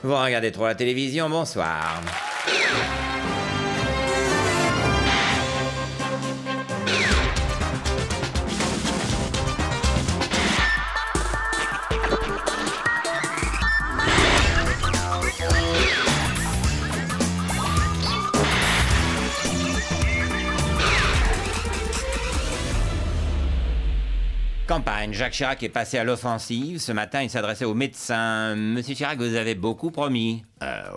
Vous regardez trop la télévision, bonsoir. Campagne. Jacques Chirac est passé à l'offensive. Ce matin, il s'adressait aux médecins. Monsieur Chirac, vous avez beaucoup promis.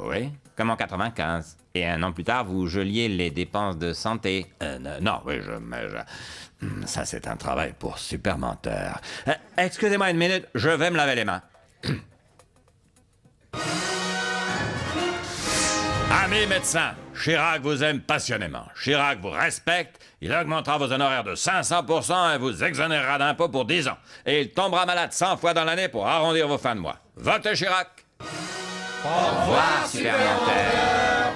Oui. Comme en 95. Et un an plus tard, vous geliez les dépenses de santé. Non, oui, ça, c'est un travail pour super menteur. Excusez-moi une minute, je vais me laver les mains. Amis médecins, Chirac vous aime passionnément. Chirac vous respecte. Il augmentera vos honoraires de 500% et vous exonérera d'impôts pour 10 ans. Et il tombera malade 100 fois dans l'année pour arrondir vos fins de mois. Votez Chirac. Au revoir, super menteur.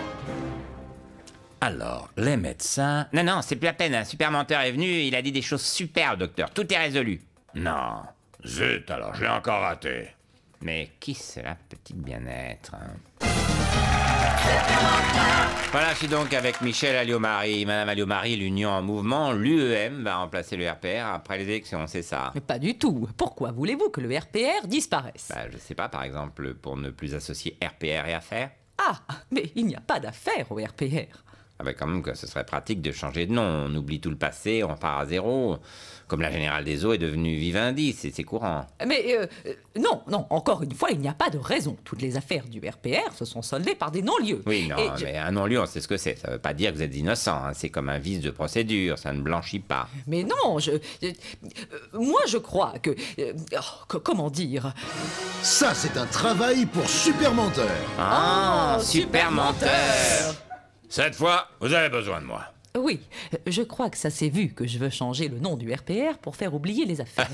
Alors, les médecins... Non, c'est plus la peine. Un super menteur est venu, il a dit des choses super, docteur. Tout est résolu. Non. Zut, alors, je l'ai encore raté. Mais qui c'est la petite bien-être, hein? Voilà, je suis donc avec Michel Alliot-Marie. Madame Alliot-Marie, l'Union en mouvement, l'UEM va remplacer le RPR après les élections, c'est ça? Mais pas du tout. Pourquoi voulez-vous que le RPR disparaisse? Je sais pas, par exemple, pour ne plus associer RPR et affaires? Ah, mais il n'y a pas d'affaires au RPR. Quand même que ce serait pratique de changer de nom. On oublie tout le passé, on part à zéro. Comme la Générale des Eaux est devenue Vivendi, c'est courant. Mais non, encore une fois, il n'y a pas de raison. Toutes les affaires du RPR se sont soldées par des non-lieux. Oui, non, mais un non-lieu, on sait ce que c'est. Ça veut pas dire que vous êtes innocent, hein. C'est comme un vice de procédure, ça ne blanchit pas. Mais non, moi je crois que... comment dire? Ça, c'est un travail pour super menteur. Ah, super menteur. Cette fois, vous avez besoin de moi. Oui, je crois que ça s'est vu que je veux changer le nom du RPR pour faire oublier les affaires.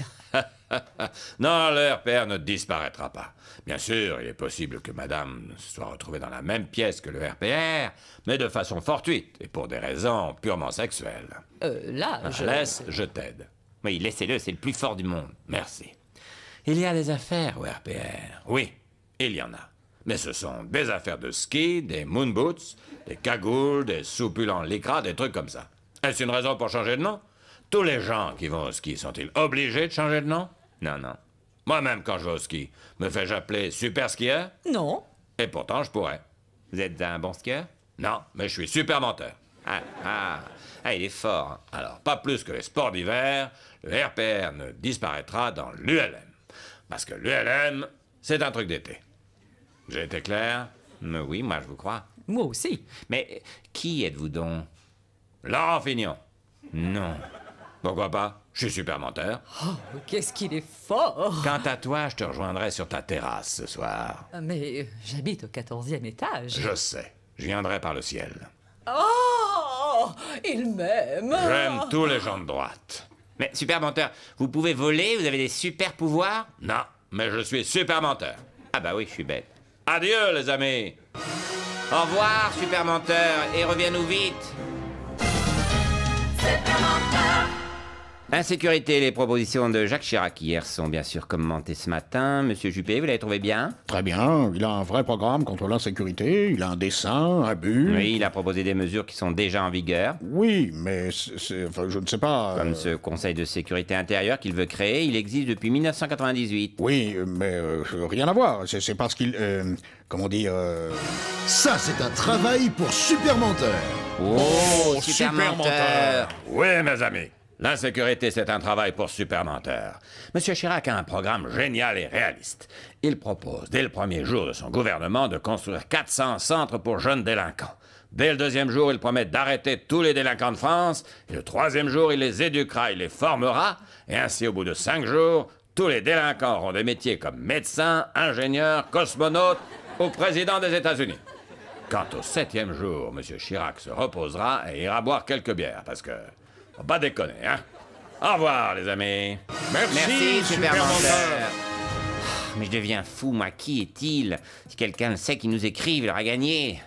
Non, le RPR ne disparaîtra pas. Bien sûr, il est possible que madame soit retrouvée dans la même pièce que le RPR, mais de façon fortuite et pour des raisons purement sexuelles. Laisse, je t'aide. Oui, laissez-le, c'est le plus fort du monde. Merci. Il y a des affaires au RPR. Oui, il y en a. Mais ce sont des affaires de ski, des moon boots, des cagoules, des soupules en lycra, des trucs comme ça. Est-ce une raison pour changer de nom? Tous les gens qui vont au ski sont-ils obligés de changer de nom? Non. Moi-même, quand je vais au ski, me fais-je appeler super skieur? Non. Et pourtant, je pourrais. Vous êtes un bon skieur? Non, mais je suis super menteur. Il est fort. Hein. Alors, pas plus que les sports d'hiver, le RPR ne disparaîtra dans l'ULM. Parce que l'ULM, c'est un truc d'été. J'ai été clair? Oui, moi je vous crois. Moi aussi. Mais qui êtes-vous donc? Laurent Fignon? Non. Pourquoi pas? Je suis super menteur. Oh, qu'est-ce qu'il est fort! Quant à toi, je te rejoindrai sur ta terrasse ce soir. Mais j'habite au 14e étage. Je sais. Je viendrai par le ciel. Oh! Il m'aime! J'aime tous les gens de droite. Mais super menteur, vous pouvez voler? Vous avez des super pouvoirs? Non, mais je suis super menteur. Oui, je suis bête. Adieu, les amis. Au revoir, super menteur, et reviens-nous vite. Super menteur. Insécurité, les propositions de Jacques Chirac hier sont bien sûr commentées ce matin. Monsieur Juppé, vous l'avez trouvé bien? Très bien, il a un vrai programme contre l'insécurité, il a un dessin, un but... Oui, il a proposé des mesures qui sont déjà en vigueur. Oui, mais je ne sais pas... Comme ce Conseil de sécurité intérieure qu'il veut créer, il existe depuis 1998. Oui, mais rien à voir, c'est parce qu'il... comment dire... Ça, c'est un travail pour super menteur. Oh, super menteur. Oui, mes amis. L'insécurité, c'est un travail pour super menteur. Monsieur Chirac a un programme génial et réaliste. Il propose, dès le premier jour de son gouvernement, de construire 400 centres pour jeunes délinquants. Dès le deuxième jour, il promet d'arrêter tous les délinquants de France. Et le troisième jour, il les éduquera, il les formera. Et ainsi, au bout de 5 jours, tous les délinquants auront des métiers comme médecins, ingénieurs, cosmonautes ou président des États-Unis. Quant au 7e jour, monsieur Chirac se reposera et ira boire quelques bières, parce que... Faut pas déconner, hein? Au revoir, les amis. Merci super menteur. Mais je deviens fou, moi. Qui est-il? Si quelqu'un le sait, qu'il nous écrive, il aura gagné.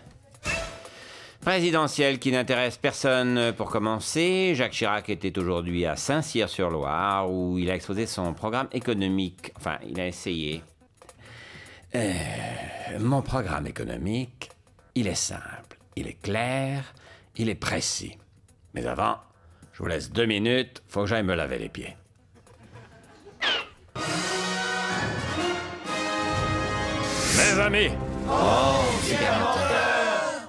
Présidentielle qui n'intéresse personne pour commencer. Jacques Chirac était aujourd'hui à Saint-Cyr-sur-Loire, où il a exposé son programme économique. Enfin, il a essayé. Mon programme économique, il est simple, il est clair, il est précis. Mais avant, je vous laisse 2 minutes, faut que j'aille me laver les pieds. Mes amis!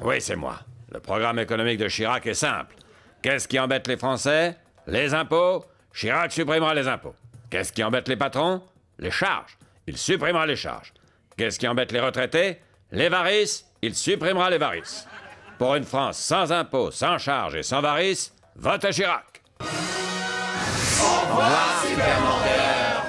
Oui, c'est moi. Le programme économique de Chirac est simple. Qu'est-ce qui embête les Français? Les impôts. Chirac supprimera les impôts. Qu'est-ce qui embête les patrons? Les charges. Il supprimera les charges. Qu'est-ce qui embête les retraités? Les varices. Il supprimera les varices. Pour une France sans impôts, sans charges et sans varices, vote à Chirac. Au revoir, supermenteur.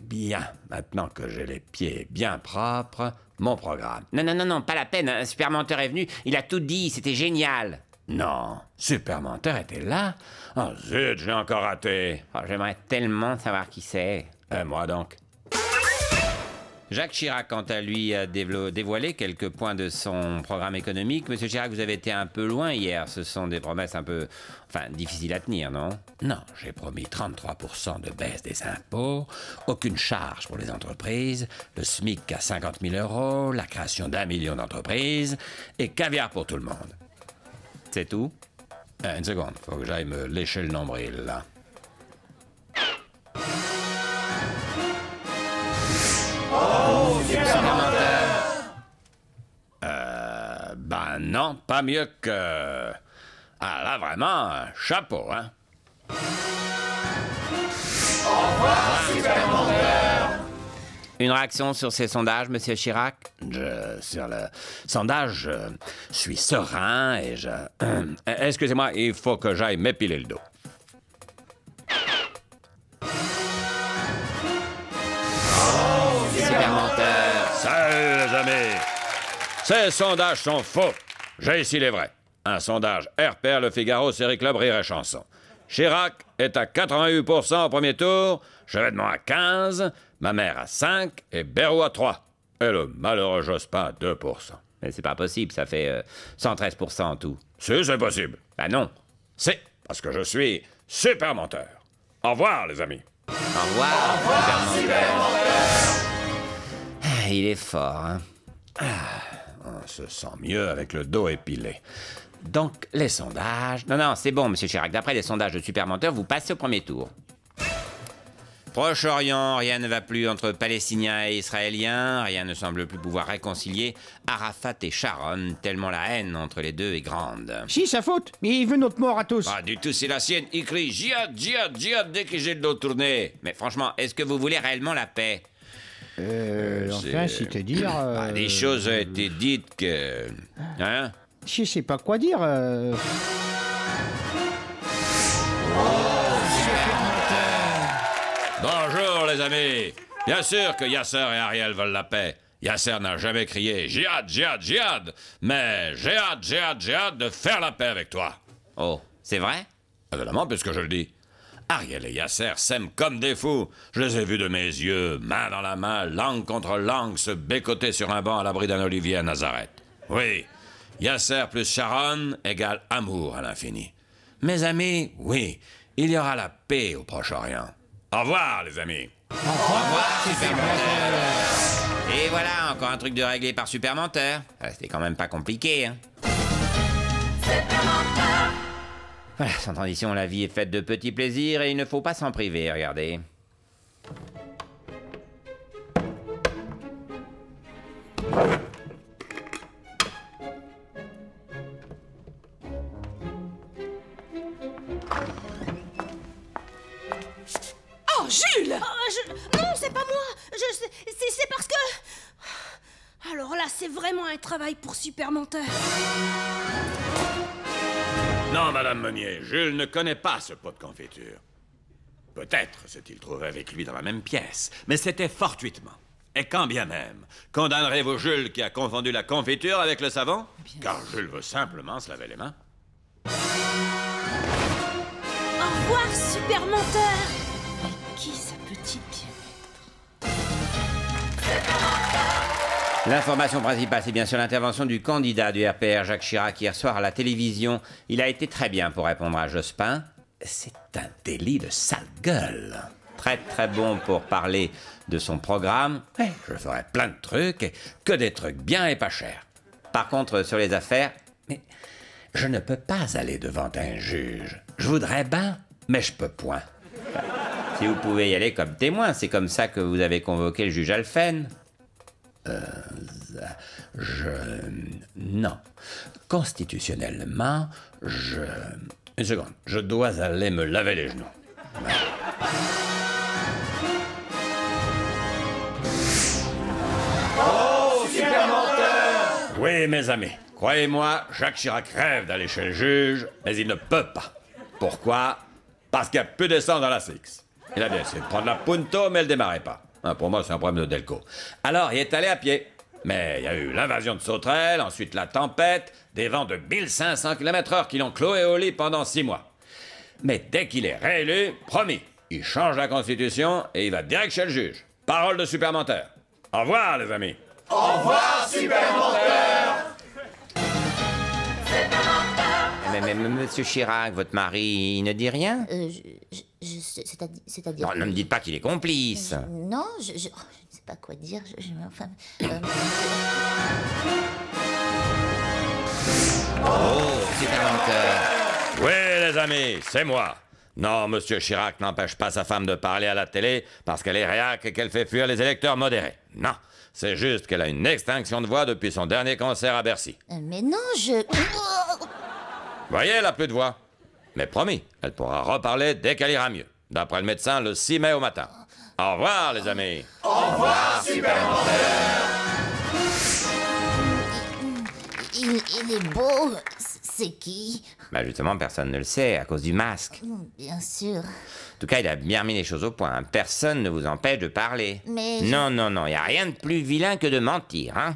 Bien, maintenant que j'ai les pieds bien propres, mon programme. Non, pas la peine. Un supermenteur est venu, il a tout dit, c'était génial. Non, supermenteur était là. Oh zut, j'ai encore raté. Oh, j'aimerais tellement savoir qui c'est. Moi donc. Jacques Chirac, quant à lui, a dévoilé quelques points de son programme économique. Monsieur Chirac, vous avez été un peu loin hier. Ce sont des promesses un peu... difficiles à tenir, non? Non, j'ai promis 33% de baisse des impôts, aucune charge pour les entreprises, le SMIC à 50 000 €, la création d'1 million d'entreprises et caviar pour tout le monde. C'est tout? Une seconde, faut que j'aille me lécher le nombril, là. Oh, supermenteur! Non, pas mieux que... Ah, là, vraiment, chapeau, hein? Au revoir, supermenteur! Une réaction sur ces sondages, monsieur Chirac? Sur le sondage, je suis serein et je... Excusez-moi, il faut que j'aille m'épiler le dos. Supermenteur! Salut, les amis! Ces sondages sont faux. J'ai ici les vrais. Un sondage RPR, Le Figaro, Série Club, Rire et Chanson. Chirac est à 88% au premier tour, Chevènement à 15%, ma mère à 5% et Bayrou à 3%. Et le malheureux Jospin à 2%. Mais c'est pas possible, ça fait 113% en tout. Si, c'est possible. Bah non. C'est parce que je suis supermenteur. Au revoir, les amis. Au revoir, supermenteur. Il est fort, hein? On se sent mieux avec le dos épilé. Donc, les sondages... Non, c'est bon, monsieur Chirac. D'après les sondages de supermenteur, vous passez au premier tour. Proche-Orient, rien ne va plus entre Palestiniens et Israéliens. Rien ne semble plus pouvoir réconcilier Arafat et Sharon, tellement la haine entre les deux est grande. Si, sa faute. Il veut notre mort à tous. Pas du tout, c'est la sienne. Il crie djihad, djihad, djihad dès que j'ai le dos tourné. Mais franchement, est-ce que vous voulez réellement la paix? Enfin, c'est-à-dire... Des choses ont été dites que... Hein? Je sais pas quoi dire. Bonjour, les amis. Bien sûr que Yasser et Ariel veulent la paix. Yasser n'a jamais crié « Djihad, djihad, djihad !» Mais « j'ai hâte, j'ai hâte, j'ai hâte de faire la paix avec toi !» Oh, c'est vrai? Évidemment, puisque je le dis. Ariel et Yasser s'aiment comme des fous. Je les ai vus de mes yeux, main dans la main, langue contre langue, se bécoter sur un banc à l'abri d'un olivier à Nazareth. Oui, Yasser plus Sharon égale amour à l'infini. Mes amis, oui, il y aura la paix au Proche-Orient. Au revoir, les amis. Au revoir, supermenteur. Et voilà, encore un truc de réglé par supermenteur. C'était quand même pas compliqué, hein. Supermenteur. Voilà, sans transition, la vie est faite de petits plaisirs et il ne faut pas s'en priver, regardez. Oh, Jules! Non, c'est pas moi. C'est parce que... Alors là, c'est vraiment un travail pour supermenteur. Non, Madame Meunier, Jules ne connaît pas ce pot de confiture. Peut-être s'est-il trouvé avec lui dans la même pièce, mais c'était fortuitement. Et quand bien même, condamnerez-vous Jules qui a confondu la confiture avec le savon? Car Jules veut simplement se laver les mains. Au revoir, supermenteur. Mais qui ça peut-il bien être? L'information principale, c'est bien sûr l'intervention du candidat du RPR, Jacques Chirac, hier soir à la télévision. Il a été très bien pour répondre à Jospin. C'est un délit de sale gueule. très très bon pour parler de son programme. Ouais, je ferai plein de trucs, et que des trucs bien et pas chers. Par contre, sur les affaires, Mais je ne peux pas aller devant un juge. Je voudrais bien, mais je peux point. si vous pouvez y aller comme témoin, c'est comme ça que vous avez convoqué le juge Alphen. Non. Constitutionnellement, Une seconde, je dois aller me laver les genoux. Oh, super menteur! Oui, mes amis, croyez-moi, Jacques Chirac rêve d'aller chez le juge, mais il ne peut pas. Pourquoi? Parce qu'il n'y a plus d'essence dans la Six. Il a bien essayé de prendre la Punto, mais elle ne démarrait pas. Pour moi, c'est un problème de Delco. Alors, il est allé à pied. Mais il y a eu l'invasion de sauterelles, ensuite la tempête, des vents de 1500 km/h qui l'ont cloué au lit pendant 6 mois. Mais dès qu'il est réélu, promis, il change la Constitution et il va direct chez le juge. Parole de super menteur. Au revoir, les amis. Au revoir, super menteur! Mais Monsieur Chirac, votre mari, il ne dit rien? C'est-à-dire... Non, ne me dites pas qu'il est complice. Non, je ne sais pas quoi dire. Enfin... Oh, super menteur. Oui, les amis, c'est moi. Non, Monsieur Chirac n'empêche pas sa femme de parler à la télé parce qu'elle est réac et qu'elle fait fuir les électeurs modérés. Non, c'est juste qu'elle a une extinction de voix depuis son dernier concert à Bercy. Mais non, Voyez, elle a plus de voix. Mais promis, elle pourra reparler dès qu'elle ira mieux. D'après le médecin, le 6 mai au matin. Au revoir, les amis. Au revoir, super menteur! Il est beau. C'est qui? Bah justement, personne ne le sait, à cause du masque. Bien sûr. En tout cas, il a bien mis les choses au point. Hein. Personne ne vous empêche de parler. Mais... Non, il n'y a rien de plus vilain que de mentir, hein.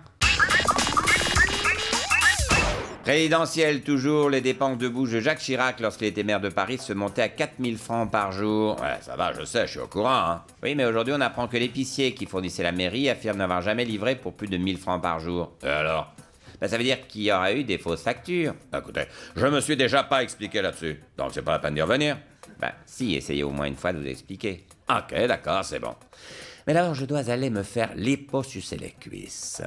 Présidentielle, toujours, les dépenses de bouche de Jacques Chirac lorsqu'il était maire de Paris se montaient à 4000 francs par jour. Ouais, ça va, je sais, je suis au courant, hein. Oui, mais aujourd'hui, on apprend que l'épicier qui fournissait la mairie affirme n'avoir jamais livré pour plus de 1000 francs par jour. Et alors? Bah, ça veut dire qu'il y aura eu des fausses factures. Écoutez, je me suis déjà pas expliqué là-dessus, donc c'est pas la peine d'y revenir. Bah, si, essayez au moins une fois de vous expliquer. Ok, d'accord, c'est bon. Mais d'abord, je dois aller me faire liposucer les cuisses.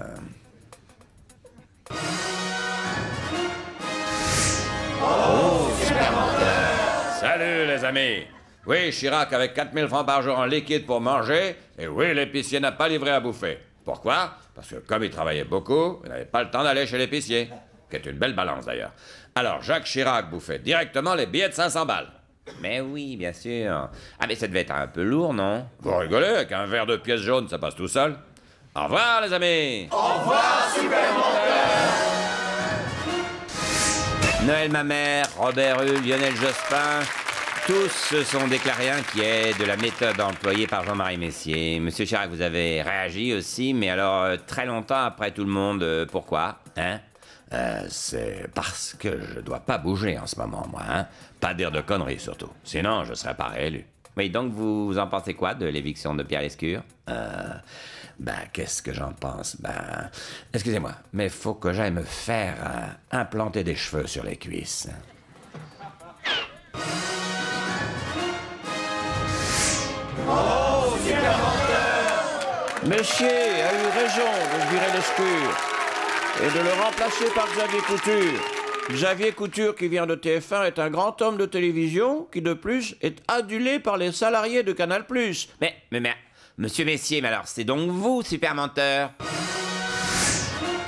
Oh, super menteur! Salut, les amis. Oui, Chirac avec 4000 francs par jour en liquide pour manger, et oui, l'épicier n'a pas livré à bouffer. Pourquoi? Parce que comme il travaillait beaucoup, il n'avait pas le temps d'aller chez l'épicier. Qui est une belle balance, d'ailleurs. Alors, Jacques Chirac bouffait directement les billets de 500 balles. Mais oui, bien sûr. Ah, mais ça devait être un peu lourd, non? Vous rigolez, avec un verre de pièces jaunes, ça passe tout seul. Au revoir, les amis. Au revoir, super menteur! Noël Mamère, Robert Hull, Lionel Jospin, tous se sont déclarés inquiets de la méthode employée par Jean-Marie Messier. Monsieur Chirac, vous avez réagi aussi, mais alors très longtemps après tout le monde. Pourquoi? Hein? C'est parce que je dois pas bouger en ce moment, moi, hein. Pas dire de conneries, surtout. Sinon, je serais pas réélu. Oui, donc vous en pensez quoi de l'éviction de Pierre Lescure? Qu'est-ce que j'en pense? Excusez-moi, mais faut que j'aille me faire implanter des cheveux sur les cuisses. Oh, super menteur! Messier a eu raison de virer Lescure et de le remplacer par Xavier Couture. Xavier Couture, qui vient de TF1, est un grand homme de télévision qui, de plus, est adulé par les salariés de Canal+. Mais, monsieur Messier, mais alors c'est donc vous, super menteur?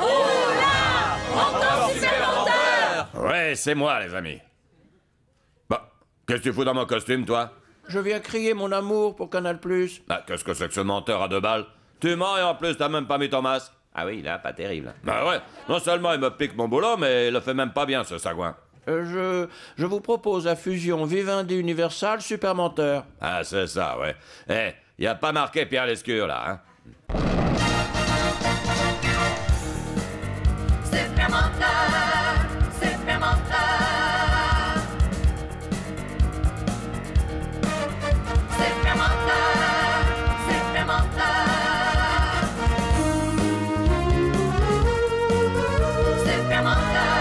Oh là! Encore super menteur! Ouais, c'est moi, les amis. Bah, qu'est-ce que tu fous dans mon costume, toi? Je viens crier mon amour pour Canal+. Qu'est-ce que c'est que ce menteur à 2 balles? Tu mens et en plus, t'as même pas mis ton masque. Ah oui, là, pas terrible. Bah ouais, non seulement il me pique mon boulot, mais il le fait même pas bien, ce sagouin. Je vous propose la fusion Vivendi Universal Super Menteur. Ah, c'est ça, ouais. Y a pas marqué Pierre Lescure, là, hein? Super menteur! Super menteur! Super menteur! Super menteur! Super menteur!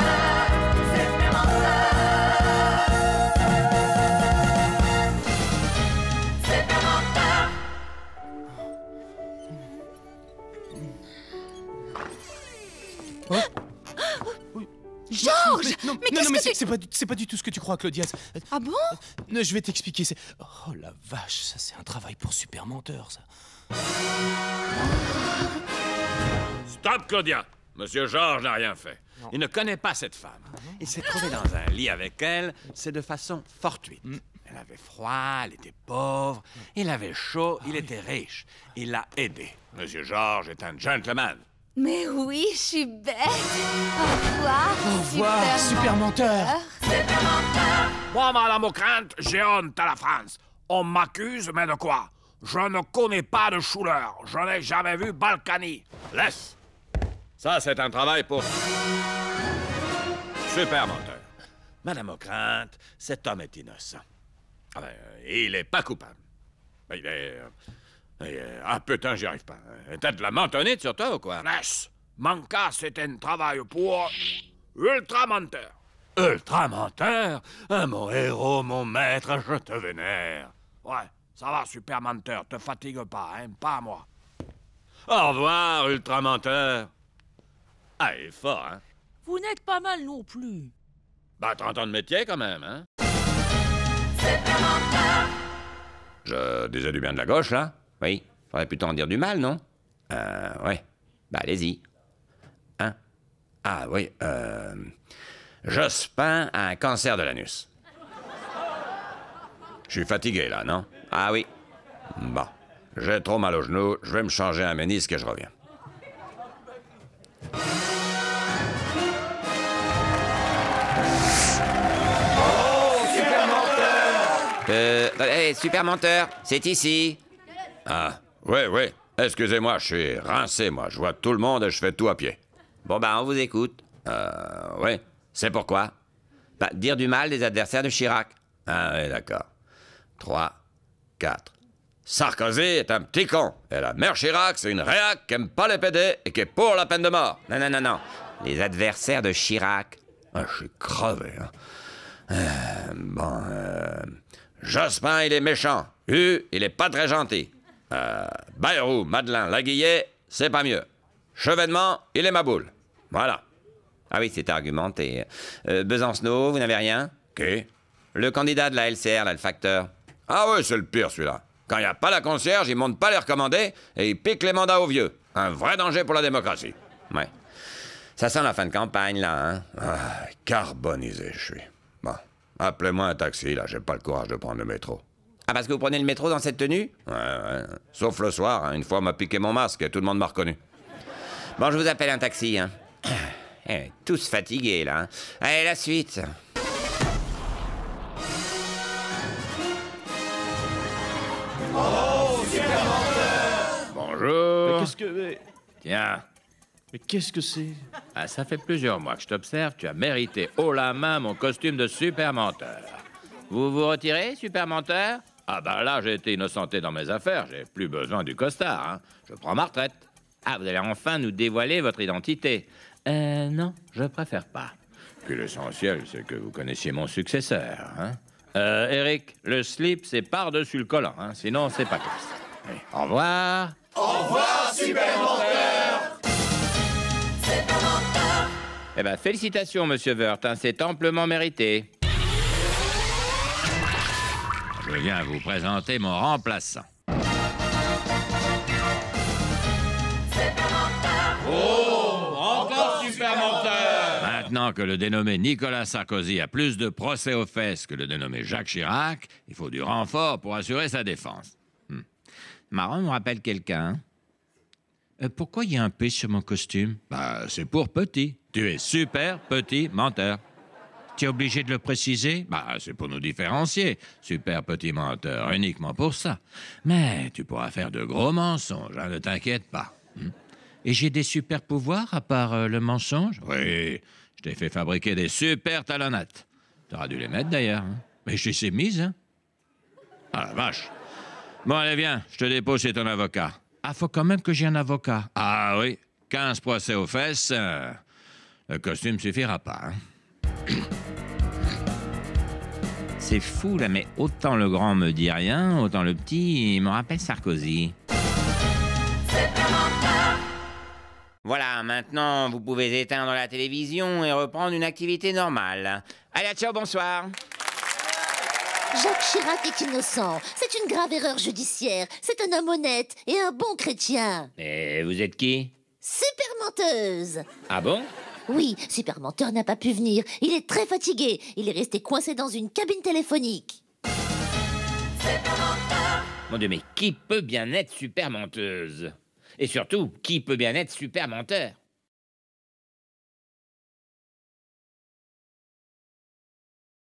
Super menteur! Super menteur! Georges! Non, Mais non, qu'est-ce mais que c'est pas du tout ce que tu crois, Claudia. Ah bon? Je vais t'expliquer. Oh la vache, ça c'est un travail pour super menteur, ça. Stop, Claudia! Monsieur Georges n'a rien fait. Il ne connaît pas cette femme. Il s'est trouvé dans un lit avec elle, c'est de façon fortuite. Elle avait froid, elle était pauvre, il avait chaud, il était riche. Il l'a aidé. Monsieur Georges est un gentleman. Mais oui, je suis bête. Au revoir. Au revoir, super menteur. Moi, Madame Ockrent, j'ai honte à la France. On m'accuse, mais de quoi? Je ne connais pas de chouleur. Je n'ai jamais vu Balkany. Laisse. Ça, c'est un travail pour... super menteur. Madame Ockrent, cet homme est innocent. Ah ben, il est pas coupable. Il est... Ah putain, j'y arrive pas. T'as de la mentonnite sur toi ou quoi? Laisse. Mon cas, c'est un travail pour... ultra-menteur. Ultra-menteur? Ah, mon héros, mon maître, je te vénère. Ouais, ça va, super menteur. Te fatigue pas, hein? Pas moi. Au revoir, ultra-menteur. Ah, il est fort, hein? Vous n'êtes pas mal non plus. Bah, 30 ans de métier, quand même, hein? Je disais du bien de la gauche, là? Oui. Faudrait plutôt en dire du mal, non? Ouais. Bah, allez-y. Hein? Ah, oui, Jospin a un cancer de l'anus. Je suis fatigué, là, non? Ah oui. Bon. J'ai trop mal au genou, je vais me changer un ménisque et je reviens. Super menteur, c'est ici. Ah, oui. Excusez-moi, je suis rincé, moi. Je vois tout le monde et je fais tout à pied. Bon, bah, on vous écoute. Oui. C'est pourquoi? Bah, dire du mal des adversaires de Chirac. Ah, oui, d'accord. 3, 4. Sarkozy est un petit con. Et la mère Chirac, c'est une réac qui aime pas les PD et qui est pour la peine de mort. Non. Les adversaires de Chirac. Ah, je suis crevé, hein. Jospin, il est méchant. Il est pas très gentil. Bayrou, Madeleine, Laguillet, c'est pas mieux. Chevènement, il est ma boule. Voilà. Ah oui, c'est argumenté. Besancenot, vous n'avez rien? Qui? Le candidat de la LCR, là, le facteur. Ah oui, c'est le pire, celui-là. Quand il n'y a pas la concierge, il monte pas les recommander et il pique les mandats aux vieux. Un vrai danger pour la démocratie. Ouais. Ça sent la fin de campagne, là, hein? Ah, carbonisé, je suis. Bon. Appelez-moi un taxi, là, j'ai pas le courage de prendre le métro. Ah, parce que vous prenez le métro dans cette tenue? Ouais. Sauf le soir, hein, une fois on m'a piqué mon masque et tout le monde m'a reconnu. Bon, je vous appelle un taxi, hein. Tous fatigués, là. Hein. Allez, la suite. Oh, super menteur! Bonjour. Qu'est-ce que... Tiens. Mais qu'est-ce que c'est? Ah, ça fait plusieurs mois que je t'observe. Tu as mérité haut la main mon costume de super menteur. Vous vous retirez, super menteur? Ah bah là, j'ai été innocenté dans mes affaires. J'ai plus besoin du costard, hein. Je prends ma retraite. Ah, vous allez enfin nous dévoiler votre identité. Non, je préfère pas. Puis l'essentiel, c'est que vous connaissiez mon successeur, hein. Eric, le slip, c'est par-dessus le collant, hein. Sinon, c'est pas classe. Oui. Au revoir. Au revoir, super menteur! Eh ben, félicitations, monsieur Wörth, hein, c'est amplement mérité. Je viens vous présenter mon remplaçant. Oh, encore super menteur! Maintenant que le dénommé Nicolas Sarkozy a plus de procès aux fesses que le dénommé Jacques Chirac, il faut du renfort pour assurer sa défense. Marrant me rappelle quelqu'un. Pourquoi il y a un P sur mon costume? Bah, c'est pour petit. Tu es super petit menteur. Tu es obligé de le préciser? Bah, c'est pour nous différencier. Super petit menteur, uniquement pour ça. Mais tu pourras faire de gros mensonges, hein, ne t'inquiète pas. Et j'ai des super pouvoirs à part le mensonge? Oui, je t'ai fait fabriquer des super talonnettes. T'auras dû les mettre d'ailleurs. Hein. Mais je les ai mises, hein. Ah la vache. Bon, allez, viens, je te dépose chez ton avocat. Ah, faut quand même que j'ai un avocat. Ah oui, 15 procès aux fesses, le costume suffira pas, hein. C'est fou, là, mais autant le grand me dit rien, autant le petit, il me rappelle Sarkozy. Voilà, maintenant, vous pouvez éteindre la télévision et reprendre une activité normale. Allez, ciao, bonsoir. Jacques Chirac est innocent. C'est une grave erreur judiciaire. C'est un homme honnête et un bon chrétien. Et vous êtes qui? Super menteuse. Ah bon? Oui, Super Menteur n'a pas pu venir. Il est très fatigué. Il est resté coincé dans une cabine téléphonique. Mon Dieu, mais qui peut bien être super menteuse? Et surtout, qui peut bien être super menteur?